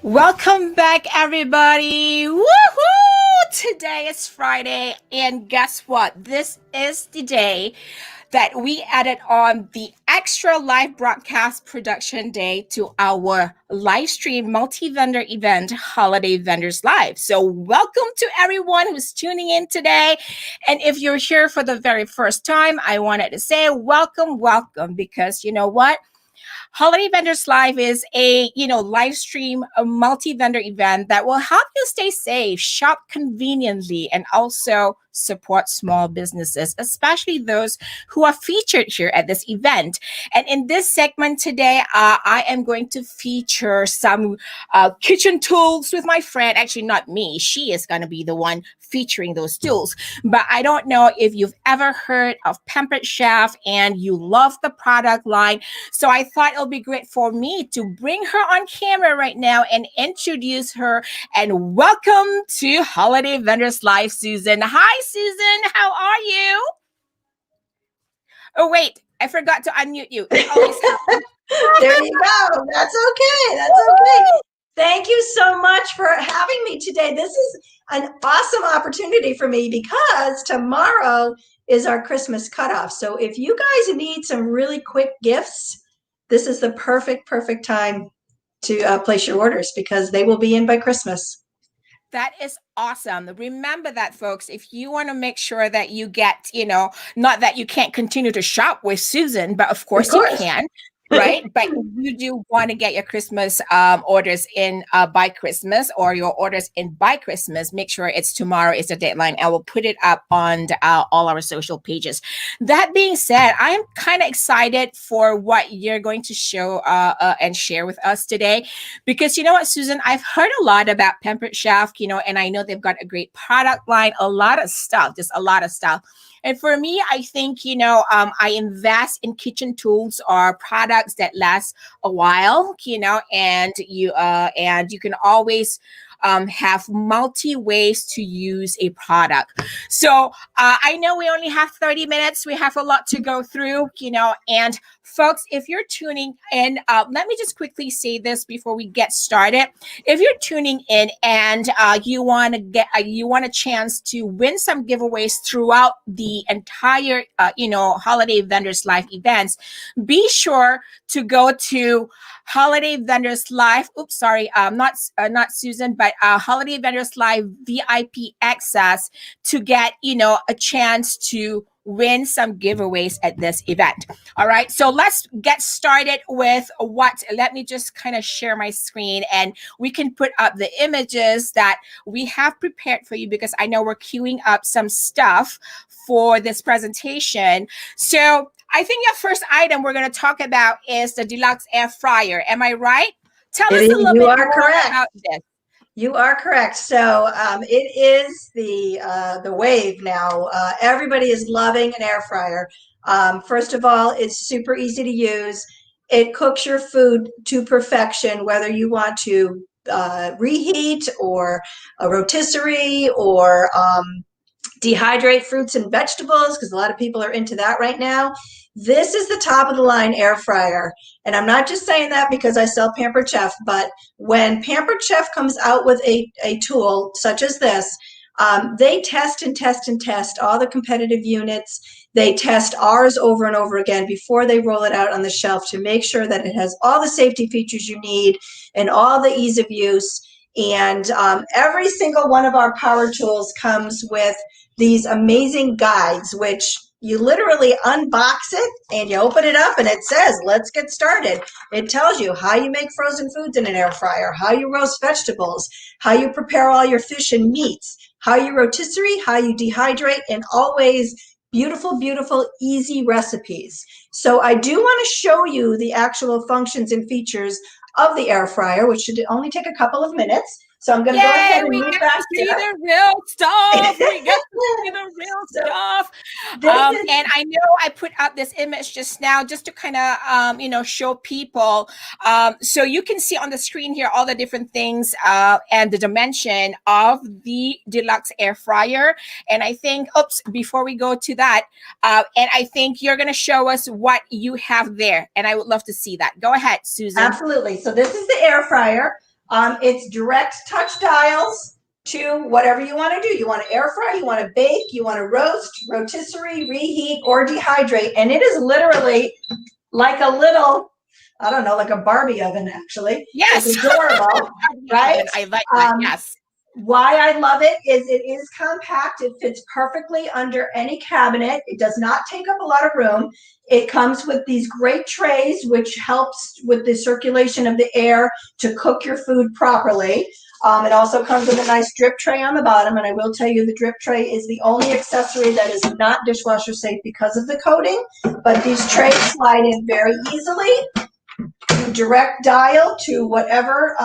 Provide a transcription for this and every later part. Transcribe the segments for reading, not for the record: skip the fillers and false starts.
Welcome back, everybody. Woohoo! Today is Friday, and guess what? This is the day that we added on the extra live broadcast production day to our live stream multi-vendor event, Holiday Vendors Live. So welcome to everyone who's tuning in today. And if you're here for the very first time, I wanted to say welcome, because you know what? Holiday Vendors Live is a live stream a multi-vendor event that will help you stay safe, shop conveniently, and also support small businesses, especially those who are featured here at this event. And in this segment today, I am going to feature some kitchen tools with my friend. Actually, not me. She is going to be the one featuring those tools. But I don't know if you've ever heard of Pampered Chef and you love the product line. So I thought it'll be great for me to bring her on camera right now and introduce her. And welcome to Holiday Vendors Live, Susan. Hi, Susan. How are you? Oh, wait. I forgot to unmute you. It always happens. There you go. That's okay. That's okay. Thank you so much for having me today. This is an awesome opportunity for me because tomorrow is our Christmas cutoff. So if you guys need some really quick gifts, this is the perfect time to place your orders because they will be in by Christmas. That is awesome. Remember that, folks. If you want to make sure that you get, not that you can't continue to shop with Susan, but of course you can. Right? But you do want to get your Christmas orders in by Christmas, or your orders in by Christmas, make sure it's tomorrow is the deadline. I will put it up on all our social pages. That being said, I am kind of excited for what you're going to show and share with us today. Because you know what, Susan, I've heard a lot about Pampered Chef, and I know they've got a great product line, a lot of stuff, just a lot of stuff. And for me, I think, I invest in kitchen tools or products that last a while, and you can always have multi ways to use a product. So I know we only have 30 minutes. We have a lot to go through, and folks, if you're tuning in, let me just quickly say this before we get started. If you're tuning in and you want a chance to win some giveaways throughout the entire, Holiday Vendors Live events, be sure to go to Holiday Vendors Live. Oops, sorry, not Susan, but Holiday Vendors Live VIP access to get a chance to win some giveaways at this event. All right, so let's get started with let me just kind of share my screen and we can put up the images that we have prepared for you, because I know we're queuing up some stuff for this presentation. So I think your first item we're going to talk about is the deluxe air fryer. Am I right? Tell us a little bit more about this. You are correct. So it is the wave now. Everybody is loving an air fryer. First of all, it's super easy to use. It cooks your food to perfection, whether you want to reheat or a rotisserie or dehydrate fruits and vegetables, because a lot of people are into that right now. This is the top of the line air fryer. And I'm not just saying that because I sell Pampered Chef, but when Pampered Chef comes out with a tool such as this, they test all the competitive units. They test ours over and over again before they roll it out on the shelf to make sure that it has all the safety features you need and all the ease of use. And every single one of our power tools comes with these amazing guides, which you literally unbox it and you open it up and it says, let's get started. It tells you how you make frozen foods in an air fryer, how you roast vegetables, how you prepare all your fish and meats, how you rotisserie, how you dehydrate, and always beautiful, easy recipes. So I do want to show you the actual functions and features of the air fryer, which should only take a couple of minutes. So I'm going to go ahead and move back to the real stuff. We get to see the real stuff. And I know I put up this image just now just to kind of, show people. So you can see on the screen here all the different things and the dimension of the deluxe air fryer. And I think, before we go to that, and I think you're going to show us what you have there. And I would love to see that. Go ahead, Susan. Absolutely. So this is the air fryer. It's direct touch dials to whatever you want to do. You want to air fry, you want to bake, you want to roast, rotisserie, reheat, or dehydrate. And it is literally like a little, I don't know, like a Barbie oven, actually. Yes. It's adorable, right? I like that, yes. Why I love it is it is compact. It fits perfectly under any cabinet. It does not take up a lot of room. It comes with these great trays, which helps with the circulation of the air to cook your food properly. It also comes with a nice drip tray on the bottom, and I will tell you the drip tray is the only accessory that is not dishwasher safe because of the coating, but these trays slide in very easily. You direct dial to whatever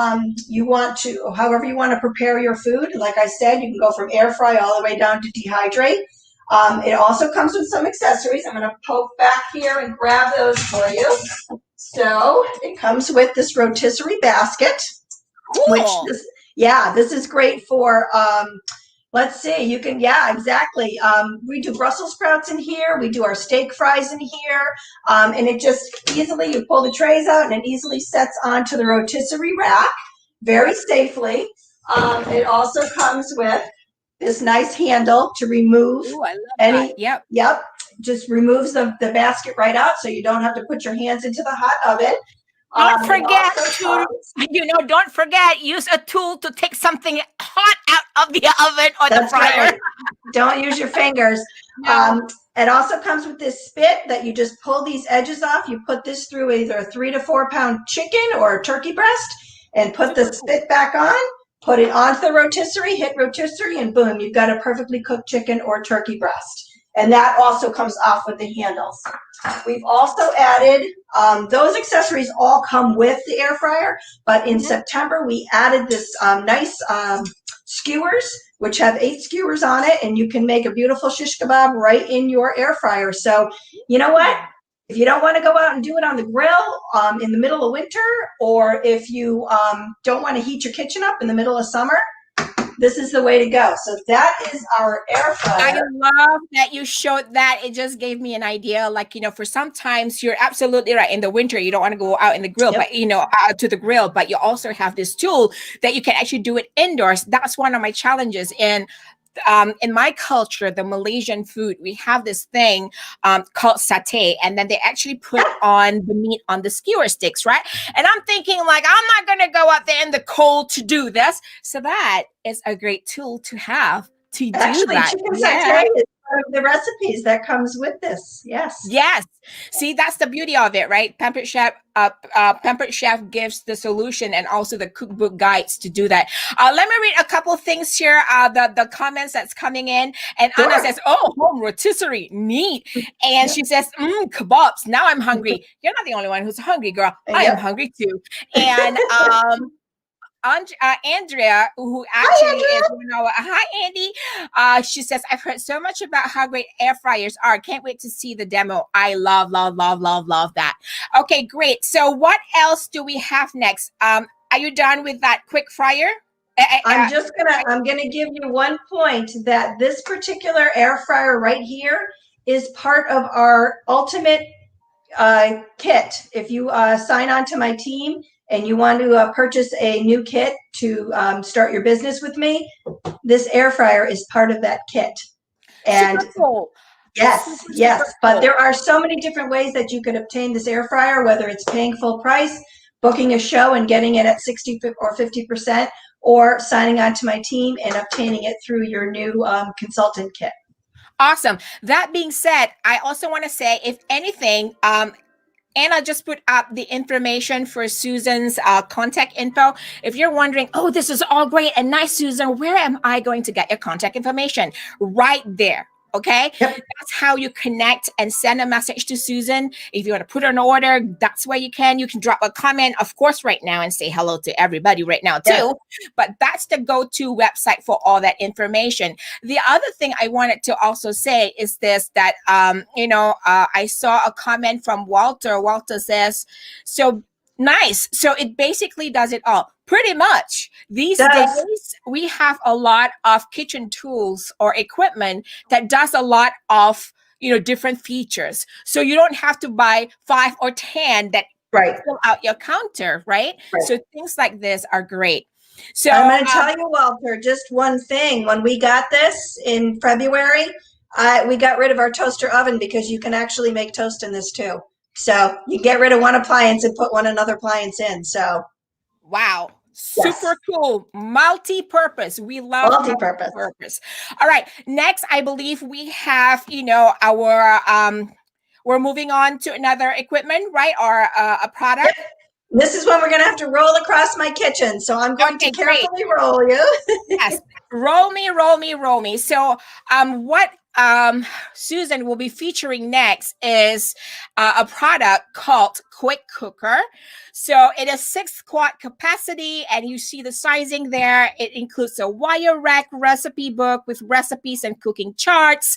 you want to, however you want to prepare your food. Like I said, you can go from air fry all the way down to dehydrate. It also comes with some accessories. I'm going to poke back here and grab those for you. So it comes with this rotisserie basket, cool. This is great for, let's see, you can, exactly. We do Brussels sprouts in here. We do our steak fries in here. And it just easily, you pull the trays out and it easily sets onto the rotisserie rack very safely. It also comes with this nice handle to remove any, yep, just removes the basket right out so you don't have to put your hands into the hot oven. Don't forget to, don't forget, use a tool to take something hot out of the oven or the fryer. Right. Don't use your fingers. No. It also comes with this spit that you just pull these edges off. You put this through either a 3 to 4 pound chicken or a turkey breast and put the spit back on, put it onto the rotisserie, hit rotisserie, and boom, you've got a perfectly cooked chicken or turkey breast. And that also comes off with the handles. We've also added, those accessories all come with the air fryer, but in September we added this nice skewers, which have 8 skewers on it, and you can make a beautiful shish kebab right in your air fryer. So you know what? If you don't want to go out and do it on the grill in the middle of winter, or if you don't want to heat your kitchen up in the middle of summer, this is the way to go. So that is our air fryer. I love that you showed that. It just gave me an idea. Like, for sometimes you're absolutely right. In the winter, you don't want to go out in the grill, but out to the grill, but you also have this tool that you can actually do it indoors. That's one of my challenges. And in my culture, the Malaysian food, we have this thing called satay, and then they actually put on the meat on the skewer sticks, right? And I'm thinking, like, I'm not going to go out there in the cold to do this. So that is a great tool to have to do that. Chicken satay is one of the recipes that comes with this. Yes. Yes. See, that's the beauty of it, right? Pampered Chef gives the solution and also the cookbook guides to do that. Let me read a couple of things here. The comments that's coming in, and Anna says, "Oh, home rotisserie, neat." And she says, "Kebabs. Now I'm hungry." You're not the only one who's hungry, girl. I am hungry too. And Andrea, who actually is, hi, Andy. She says, "I've heard so much about how great air fryers are. Can't wait to see the demo. I love that." Okay, great. So what else do we have next? Are you done with that quick fryer? I'm gonna give you one point that this particular air fryer right here is part of our ultimate kit. If you sign on to my team and you want to purchase a new kit to start your business with me, this air fryer is part of that kit. And super cool. Yes. But there are so many different ways that you could obtain this air fryer, whether it's paying full price, booking a show and getting it at 60 or 50%, or signing on to my team and obtaining it through your new consultant kit. Awesome. That being said, I also want to say, if anything, Anna just put up the information for Susan's contact info. If you're wondering, oh, this is all great and nice, Susan, where am I going to get your contact information? Right there. Okay. Yep. That's how you connect and send a message to Susan. If you want to put an order, that's where you can. You can drop a comment, of course, right now and say hello to everybody right now, too. Yeah. But that's the go-to website for all that information. The other thing I wanted to also say is this, that, I saw a comment from Walter. Walter says, so nice. So it basically does it all. Pretty much. These days, we have a lot of kitchen tools or equipment that does a lot of, different features. So you don't have to buy 5 or 10 that Right. fill out your counter, right? Right. So things like this are great. So I'm going to tell you, Walter, just one thing. When we got this in February, we got rid of our toaster oven because you can actually make toast in this too. So you get rid of one appliance and put another appliance in. So wow, yes, super cool. Multi-purpose. We love multi-purpose. multi-purpose. All right. Next, I believe we have, our we're moving on to another equipment, right? Or a product. Yep. This is when we're going to have to roll across my kitchen. So I'm going to Okay, great. carefully roll you. Yes. Roll me, roll me, roll me. So what Susan will be featuring next is a product called Quick Cooker. So it is 6 quart capacity, and you see the sizing there. It includes a wire rack recipe book with recipes and cooking charts,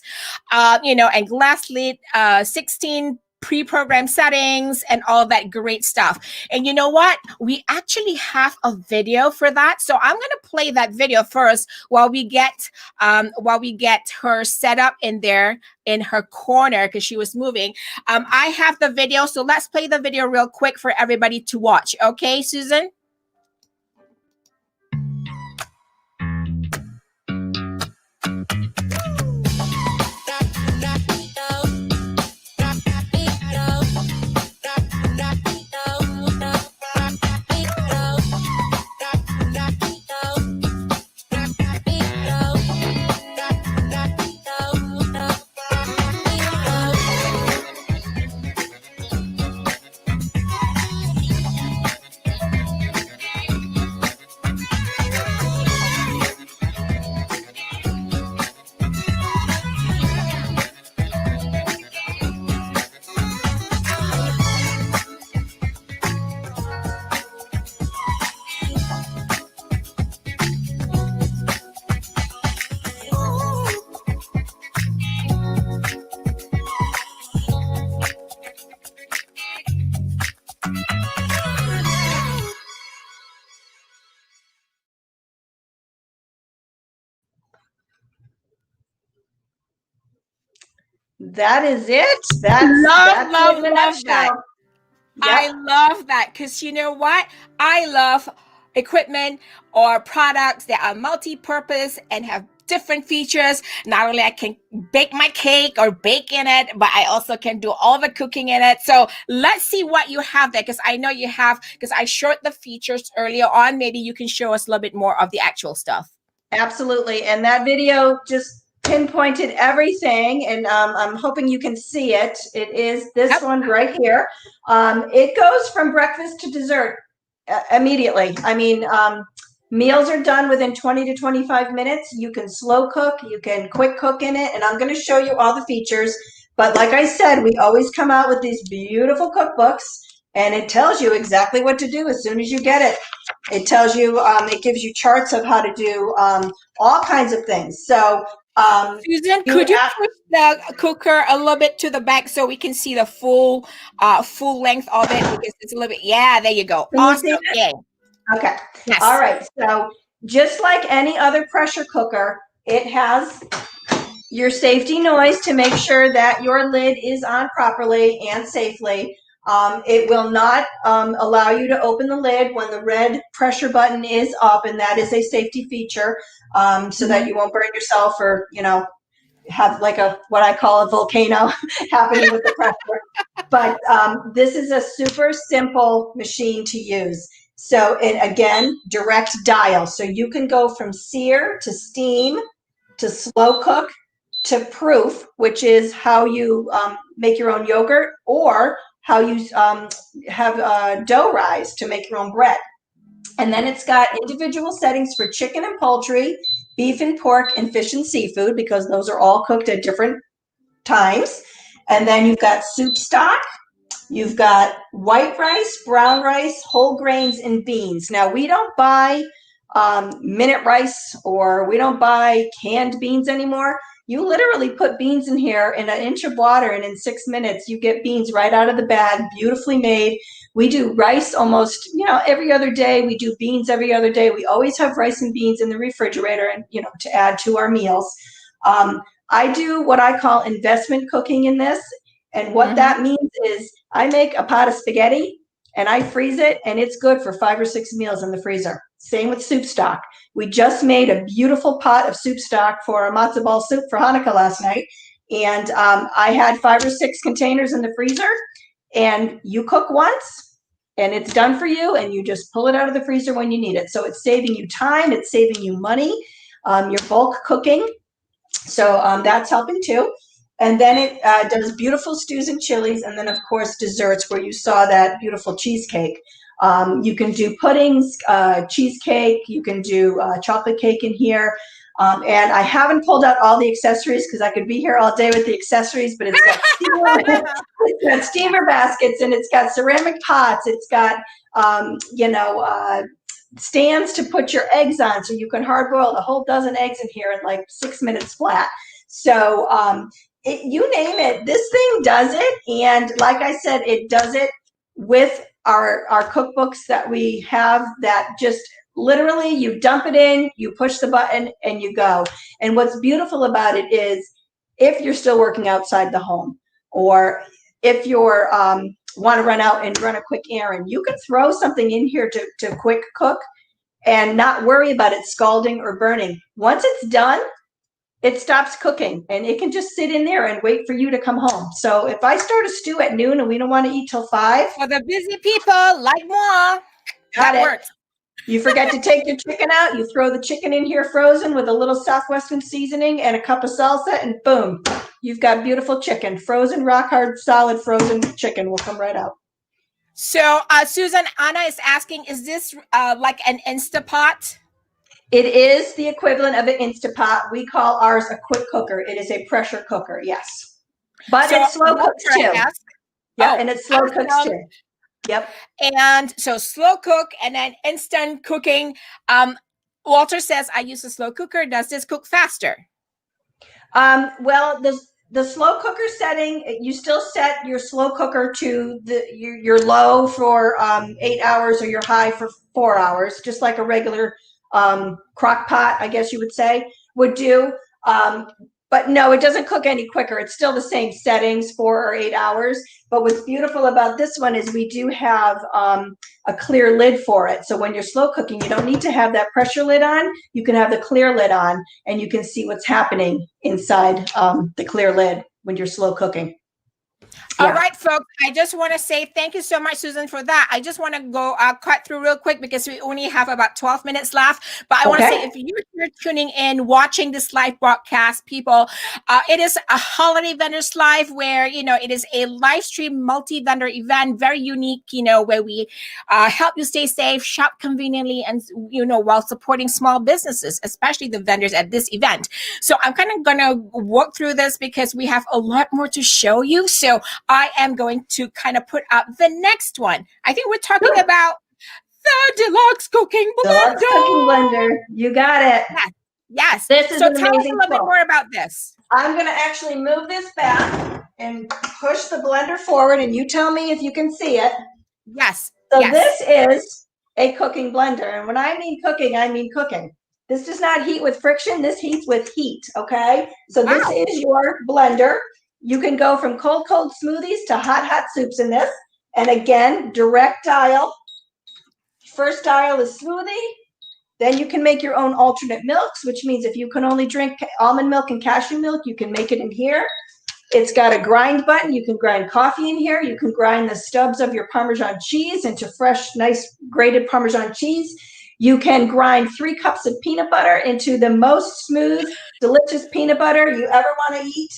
and glass lid, 16 pre-programmed settings and all that great stuff. And you know what? We actually have a video for that. So I'm going to play that video first while we get her set up in there in her corner because she was moving. I have the video, so let's play the video real quick for everybody to watch. Okay, Susan? That is it. That's it in a Love that. nutshell. I Yep. love that because you know what? I love equipment or products that are multi-purpose and have different features. Not only I can bake my cake or bake in it, but I also can do all the cooking in it. So let's see what you have there because I know you have, because I showed the features earlier on. Maybe you can show us a little bit more of the actual stuff. Absolutely. And that video just pinpointed everything. And I'm hoping you can see it. It is this one right here. It goes from breakfast to dessert immediately. I mean, meals are done within 20 to 25 minutes. You can slow cook, you can quick cook in it. And I'm going to show you all the features. But like I said, we always come out with these beautiful cookbooks. And it tells you exactly what to do as soon as you get it. It tells you, it gives you charts of how to do all kinds of things. So, Susan, could you push the cooker a little bit to the back so we can see the full length of it because it's a little bit. Yeah, there you go. Awesome. Yeah. Okay. Yes. All right. So just like any other pressure cooker, it has your safety noise to make sure that your lid is on properly and safely. It will not allow you to open the lid when the red pressure button is up, and that is a safety feature so that you won't burn yourself or, have like what I call a volcano happening with the pressure. But this is a super simple machine to use. So, and again, direct dial. So you can go from sear to steam to slow cook to proof, which is how you make your own yogurt, or how you have dough rise to make your own bread. And then it's got individual settings for chicken and poultry, beef and pork, and fish and seafood, because those are all cooked at different times. And then you've got soup stock, you've got white rice, brown rice, whole grains, and beans. Now, we don't buy minute rice, or we don't buy canned beans anymore. You literally put beans in here in an inch of water, and in 6 minutes, you get beans right out of the bag, beautifully made. We do rice almost, every other day. We do beans every other day. We always have rice and beans in the refrigerator, and to add to our meals. I do what I call investment cooking in this, and what that means is I make a pot of spaghetti, and I freeze it, and it's good for 5 or 6 meals in the freezer. Same with soup stock. We just made a beautiful pot of soup stock for a matzo ball soup for Hanukkah last night, and I had 5 or 6 containers in the freezer, and you cook once, and it's done for you, and you just pull it out of the freezer when you need it. So it's saving you time, it's saving you money, you're bulk cooking, so that's helping too. And then it does beautiful stews and chilies, and then of course desserts, where you saw that beautiful cheesecake. You can do puddings, cheesecake, you can do chocolate cake in here. And I haven't pulled out all the accessories because I could be here all day with the accessories, but it's got it's got steamer baskets, and it's got ceramic pots. It's got, stands to put your eggs on, so you can hard boil a whole dozen eggs in here in like 6 minutes flat. So you name it, this thing does it. And like I said, it does it with our cookbooks that we have, that just literally you dump it in, you push the button, and you go. And what's beautiful about it is, if you're still working outside the home, or if you're want to run out and run a quick errand, you can throw something in here to quick cook and not worry about it scalding or burning. Once it's done, it stops cooking, and it can just sit in there and wait for you to come home. So if I start a stew at noon and we don't want to eat till 5. For the busy people like moi, that works. You forget to take your chicken out, you throw the chicken in here frozen with a little Southwestern seasoning and a cup of salsa, and boom, you've got beautiful chicken. Frozen, rock hard, solid frozen chicken will come right out. So Susan, Anna is asking, is this like an Instapot? It is the equivalent of an Instapot. We call ours a quick cooker. It is a pressure cooker, yes. But so it slow cooks too. And it slow cooks too. Yep. And so slow cook and then instant cooking. Walter says, I use a slow cooker. Does this cook faster? Well, the slow cooker setting, you still set your slow cooker to your low for 8 hours, or your high for 4 hours, just like a regular crock pot, I guess you would say, would do. But no, it doesn't cook any quicker. It's still the same settings, 4 or 8 hours. But what's beautiful about this one is we do have a clear lid for it. So when you're slow cooking, you don't need to have that pressure lid on. You can have the clear lid on, and you can see what's happening inside the clear lid when you're slow cooking. All right, folks, I just want to say thank you so much, Susan, for that. I just want to go cut through real quick because we only have about 12 minutes left. But I want to say, if you're tuning in, watching this live broadcast, people, it is a holiday vendors live where, it is a live stream multi-vendor event, very unique, where we help you stay safe, shop conveniently, and, while supporting small businesses, especially the vendors at this event. So I'm kind of going to work through this because we have a lot more to show you. So I am going to kind of put up the next one. I think we're talking about the deluxe cooking blender. Deluxe cooking blender. You got it. Yes. This is so tell us a little bit more about this. I'm going to actually move this back and push the blender forward, and you tell me if you can see it. Yes. So this is a cooking blender. And when I mean cooking, I mean cooking. This does not heat with friction. This heats with heat. Okay. So this is your blender. You can go from cold smoothies to hot soups in this. And again, direct dial. First dial is smoothie. Then you can make your own alternate milks, which means if you can only drink almond milk and cashew milk, you can make it in here. It's got a grind button. You can grind coffee in here. You can grind the stubs of your Parmesan cheese into fresh, nice grated Parmesan cheese. You can grind 3 cups of peanut butter into the most smooth, delicious peanut butter you ever want to eat.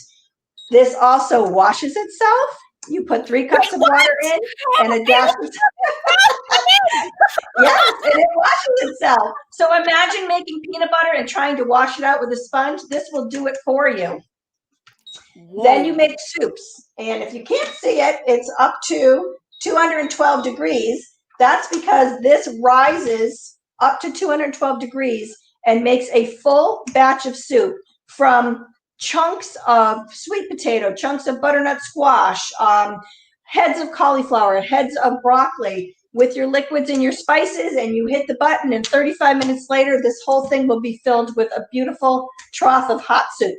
This also washes itself. You put 3 cups of water in, and it washes. Yes, and it washes itself. So imagine making peanut butter and trying to wash it out with a sponge. This will do it for you. Whoa. Then you make soups. And if you can't see it, it's up to 212 degrees. That's because this rises up to 212 degrees and makes a full batch of soup from chunks of sweet potato, chunks of butternut squash, heads of cauliflower, heads of broccoli, with your liquids and your spices, and you hit the button, and 35 minutes later, this whole thing will be filled with a beautiful trough of hot soup.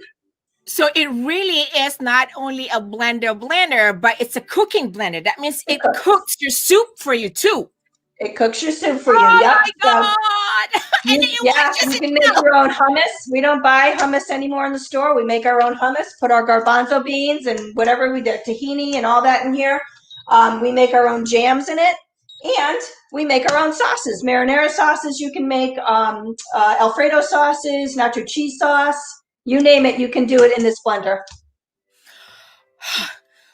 So it really is not only a blender, but it's a cooking blender. That means It it cooks. cooks your soup for you too. It cooks your soup for you. Oh Yep. my So God. And you, it yeah, watches you it can make now. your own hummus. We don't buy hummus anymore in the store. We make our own hummus, put our garbanzo beans and whatever we did, tahini and all that in here. We make our own jams in it. And we make our own sauces, marinara sauces. You can make Alfredo sauces, nacho cheese sauce. You name it, you can do it in this blender.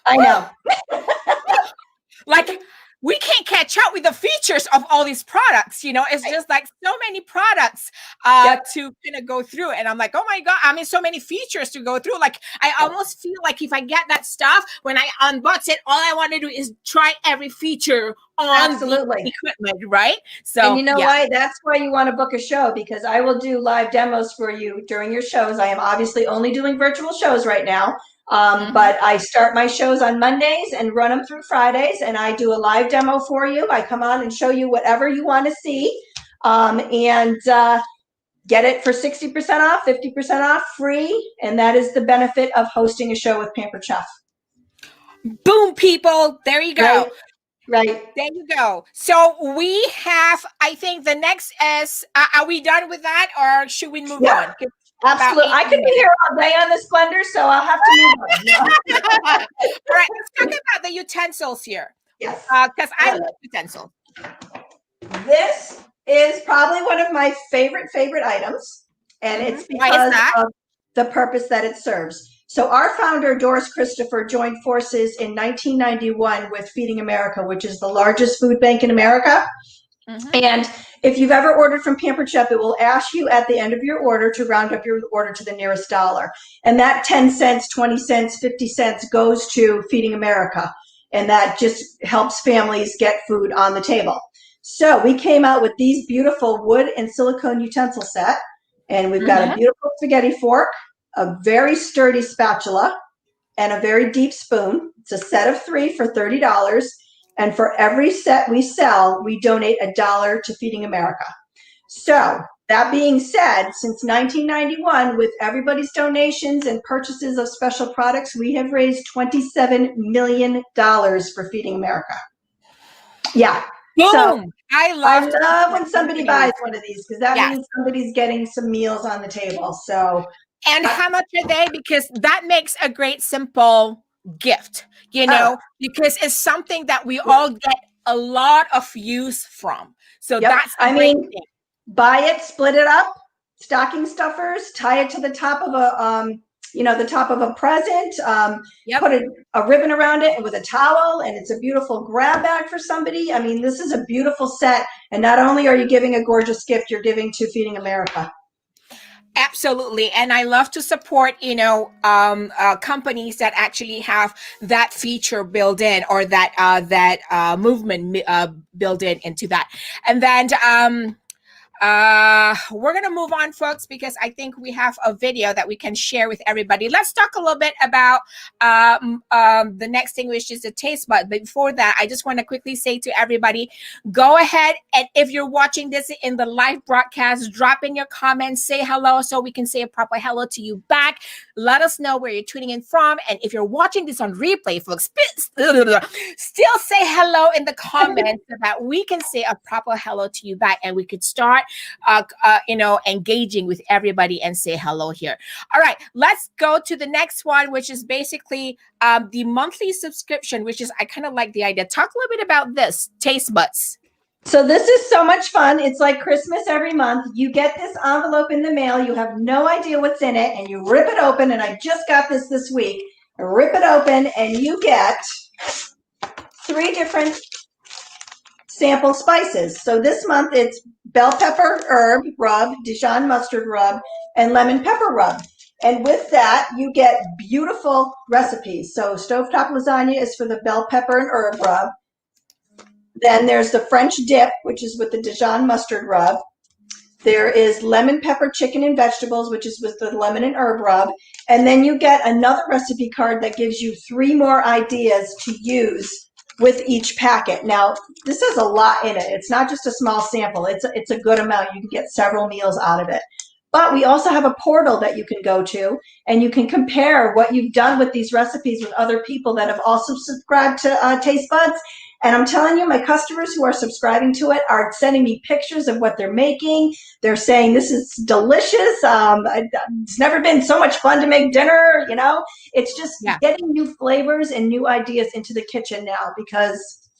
I know. Like we can't catch up with the features of all these products. It's just like so many products Yep. to kind of go through. And I'm like, oh my God, I mean, so many features to go through. Like I almost feel like if I get that stuff, when I unbox it, all I want to do is try every feature on Absolutely. the equipment, right? So And you know yeah. why? That's why you want to book a show, because I will do live demos for you during your shows. I am obviously only doing virtual shows right now, but I start my shows on Mondays and run them through Fridays, and I do a live demo for you. I come on and show you whatever you want to see, and get it for 60% off, 50% off, free, and that is the benefit of hosting a show with Pampered Chef. Boom, people. There you go. Right. Right. There you go. So we have, I think the next is, are we done with that or should we move on? Absolutely. I could be here all day on this blender, so I'll have to move on. All right, let's talk about the utensils here. Yes. Because I love utensils. This is probably one of my favorite items, and it's because of the purpose that it serves. So our founder, Doris Christopher, joined forces in 1991 with Feeding America, which is the largest food bank in America. And if you've ever ordered from Pampered Chef, it will ask you at the end of your order to round up your order to the nearest dollar. And that 10 cents, 20 cents, 50 cents goes to Feeding America. And that just helps families get food on the table. So we came out with these beautiful wood and silicone utensil set. And we've got a beautiful spaghetti fork, a very sturdy spatula, and a very deep spoon. It's a set of 3 for $30. And for every set we sell, we donate $1 to Feeding America. So that being said, since 1991, with everybody's donations and purchases of special products, we have raised $27 million for Feeding America. Yeah. Boom. So I love when somebody buys one of these, because that means somebody's getting some meals on the table. So, and how much are they? Because that makes a great simple gift, because it's something that we all get a lot of use from. So that's a great thing. Buy it, split it up, stocking stuffers, tie it to the top of a the top of a present, put a ribbon around it with a towel, and it's a beautiful grab bag for somebody. I mean, this is a beautiful set, and not only are you giving a gorgeous gift, you're giving to Feeding America. Absolutely. And I love to support, companies that actually have that feature built in, or that movement built into that. And then we're going to move on, folks, because I think we have a video that we can share with everybody. Let's talk a little bit about the next thing, which is the taste bud. But before that, I just want to quickly say to everybody, go ahead, and if you're watching this in the live broadcast, drop in your comments, say hello so we can say a proper hello to you back. Let us know where you're tuning in from. And if you're watching this on replay, folks, still say hello in the comments so that we can say a proper hello to you back, and we could start engaging with everybody and say hello here. All right, let's go to the next one, which is basically the monthly subscription, which is, I kind of like the idea. Talk a little bit about this, Taste Buds. So this is so much fun. It's like Christmas every month. You get this envelope in the mail. You have no idea what's in it, and you rip it open. And I just got this week. Rip it open, and you get 3 different sample spices. So this month it's bell pepper herb rub, Dijon mustard rub, and lemon pepper rub. And with that, you get beautiful recipes. So stovetop lasagna is for the bell pepper and herb rub. Then there's the French dip, which is with the Dijon mustard rub. There is lemon pepper chicken and vegetables, which is with the lemon and herb rub. And then you get another recipe card that gives you 3 more ideas to use with each packet. Now, this has a lot in it. It's not just a small sample. It's a good amount. You can get several meals out of it. But we also have a portal that you can go to, and you can compare what you've done with these recipes with other people that have also subscribed to Taste Buds. And I'm telling you, my customers who are subscribing to it are sending me pictures of what they're making. They're saying, this is delicious. It's never been so much fun to make dinner. It's just getting new flavors and new ideas into the kitchen now, because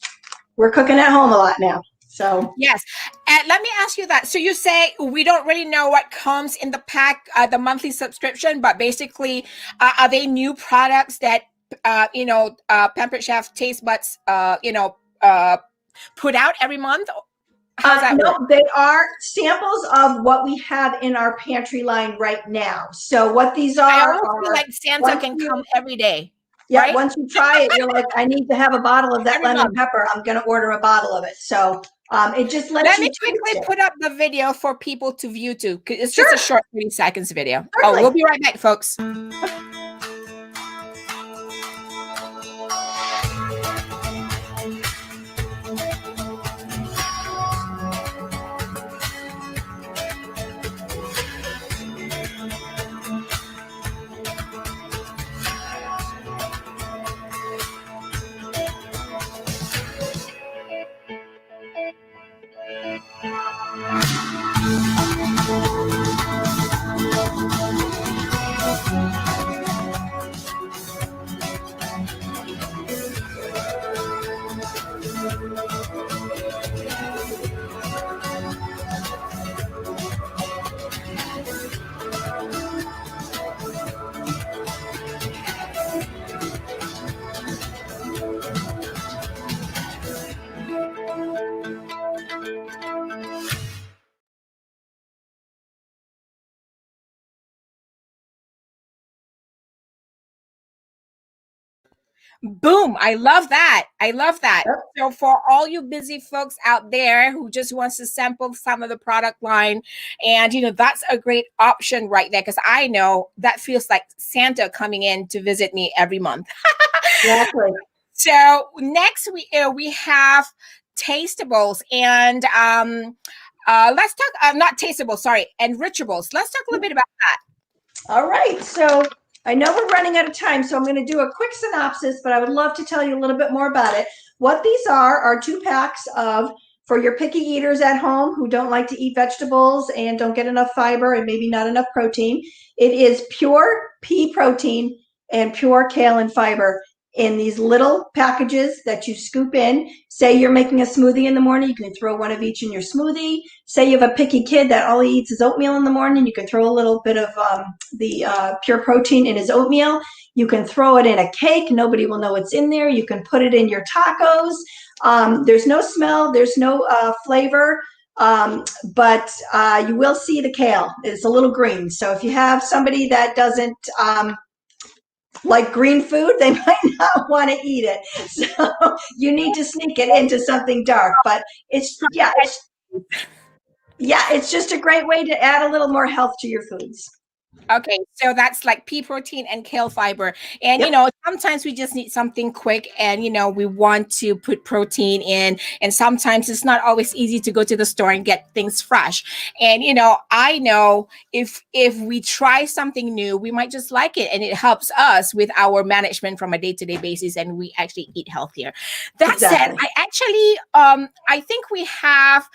we're cooking at home a lot now. So yes. And let me ask you that. So you say we don't really know what comes in the pack, the monthly subscription, but basically, are they new products that Pampered Chef Taste Buds, put out every month? How's that work? No, they are samples of what we have in our pantry line right now. So what these I are almost feel like Santa can come every day. Yeah, right? once you try it, you're like, I need to have a bottle of that Every lemon month. pepper. I'm going to order a bottle of it. So it just lets Let you me quickly put up the video for people to view too. It's Sure. just a short 30 seconds video. Certainly. Oh, we'll be right back, folks. Boom. I love that. I love that. Yep. So for all you busy folks out there who just wants to sample some of the product line, and that's a great option right there, because I know that feels like Santa coming in to visit me every month. Exactly. So next we have tastables, and let's talk not tastables, sorry, enrichables. Let's talk a little bit about that. All right. So I know we're running out of time, so I'm going to do a quick synopsis, but I would love to tell you a little bit more about it. What these are 2 packs of, for your picky eaters at home who don't like to eat vegetables and don't get enough fiber and maybe not enough protein. It is pure pea protein and pure kale and fiber in these little packages that you scoop in. Say you're making a smoothie in the morning, you can throw one of each in your smoothie. Say you have a picky kid that all he eats is oatmeal in the morning, you can throw a little bit of the pure protein in his oatmeal. You can throw it in a cake. Nobody will know it's in there. You can put it in your tacos. There's no smell. There's no flavor. But you will see the kale. It's a little green. So if you have somebody that doesn't like green food, they might not want to eat it. So you need to sneak it into something dark. But it's just a great way to add a little more health to your foods. Okay, so that's like pea protein and kale fiber. And, Yep. Sometimes we just need something quick, and, we want to put protein in. And sometimes it's not always easy to go to the store and get things fresh. And, I know if we try something new, we might just like it, and it helps us with our management from a day-to-day basis, and we actually eat healthier. That said, I actually, I think we have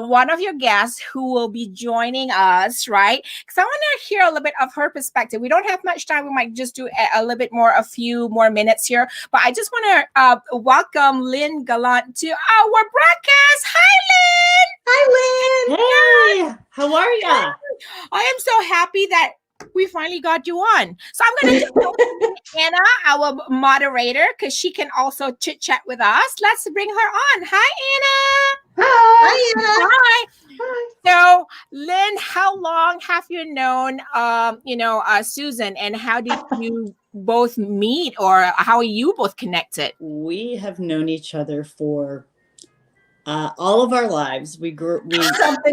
one of your guests who will be joining us, right? Because I want to hear a little bit of her perspective. We don't have much time. We might just do a little bit more, a few more minutes here. But I just want to welcome Lynn Gallant to our broadcast. Hi, Lynn. Hey, how are you? I am so happy that we finally got you on. So I'm going to do Anna, our moderator, because she can also chit chat with us. Let's bring her on. Hi, Anna. Hi, Anna. Hi. So, Lynn, how long have you known, Susan, and how did you both meet, or how are you both connected? We have known each other for all of our lives. We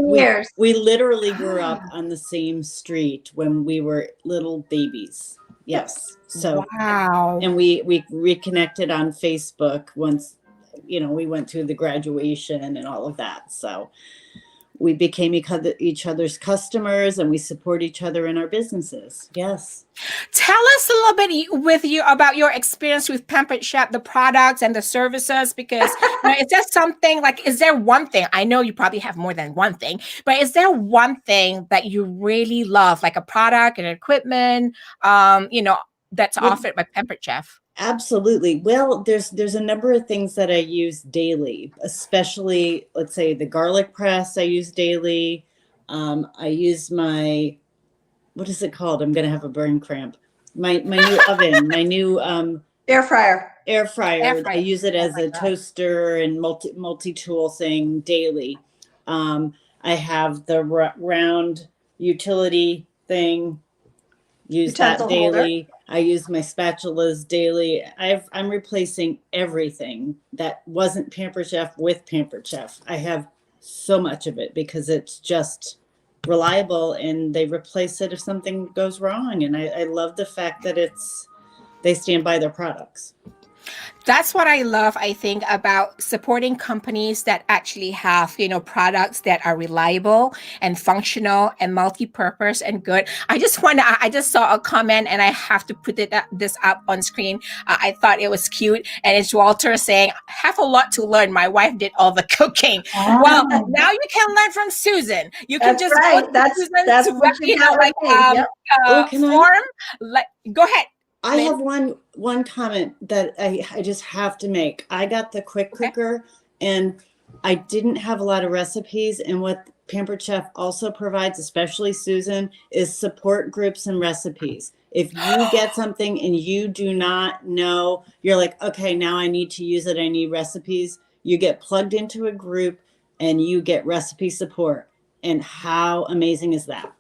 years. We literally grew up on the same street when we were little babies. Yes. So, wow. And we reconnected on Facebook once, we went through the graduation and all of that. So we became each other's customers, and we support each other in our businesses. Yes. Tell us a little bit about your experience with Pampered Chef, the products and the services, because is there something like, is there one thing, I know you probably have more than one thing, but is there one thing that you really love, like a product and equipment, that's offered by Pampered Chef? Absolutely. Well, there's a number of things that I use daily, especially, let's say, the garlic press I use daily. I use my, what is it called? I'm going to have a burn cramp. My new oven, my new air fryer. I use it as a toaster and multi-tool thing daily. I have the round utility thing. Use that daily. Holder. I use my spatulas daily. I'm replacing everything that wasn't Pampered Chef with Pampered Chef. I have so much of it because it's just reliable, and they replace it if something goes wrong. And I love the fact that they stand by their products. That's what I love, I think, about supporting companies that actually have, products that are reliable and functional and multi-purpose and good. I just saw a comment, and I have to put this up on screen. I thought it was cute. And it's Walter saying, have a lot to learn. My wife did all the cooking. Oh. Well, now you can learn from Susan. You can just right. That's what you form. Go ahead. I have one comment that I just have to make. I got the quick cooker, and I didn't have a lot of recipes. And what Pampered Chef also provides, especially Susan, is support groups and recipes. If you get something and you do not know, you're like, okay, now I need to use it. I need recipes. You get plugged into a group and you get recipe support. And how amazing is that?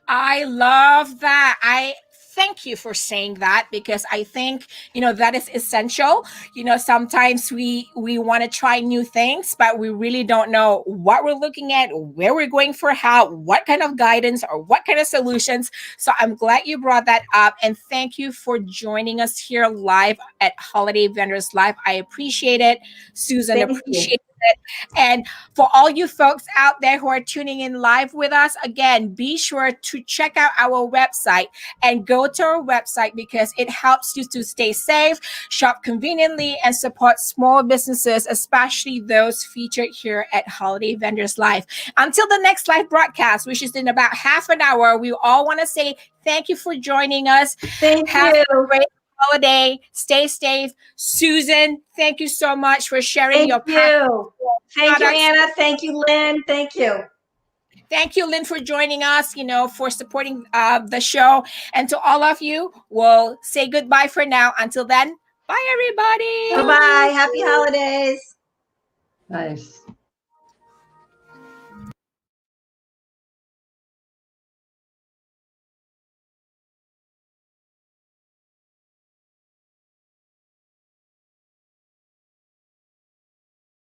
I love that. Thank you for saying that, because I think, that is essential. Sometimes we want to try new things, but we really don't know what we're looking at, where we're going for help, what kind of guidance or what kind of solutions. So I'm glad you brought that up. And thank you for joining us here live at Holiday Vendors Live. I appreciate it. Susan, appreciate it. And for all you folks out there who are tuning in live with us, again, be sure to check out our website and go to our website, because it helps you to stay safe, shop conveniently, and support small businesses, especially those featured here at Holiday Vendors Live. Until the next live broadcast, which is in about half an hour, we all want to say thank you for joining us. Thank you. A great holiday. Stay safe. Susan, thank you so much for sharing your passion. Thank you, Anna. Thank you, Lynn. Thank you. Thank you, Lynn, for joining us, for supporting the show. And to all of you, we'll say goodbye for now. Until then, bye, everybody. Bye-bye. Happy holidays. Nice.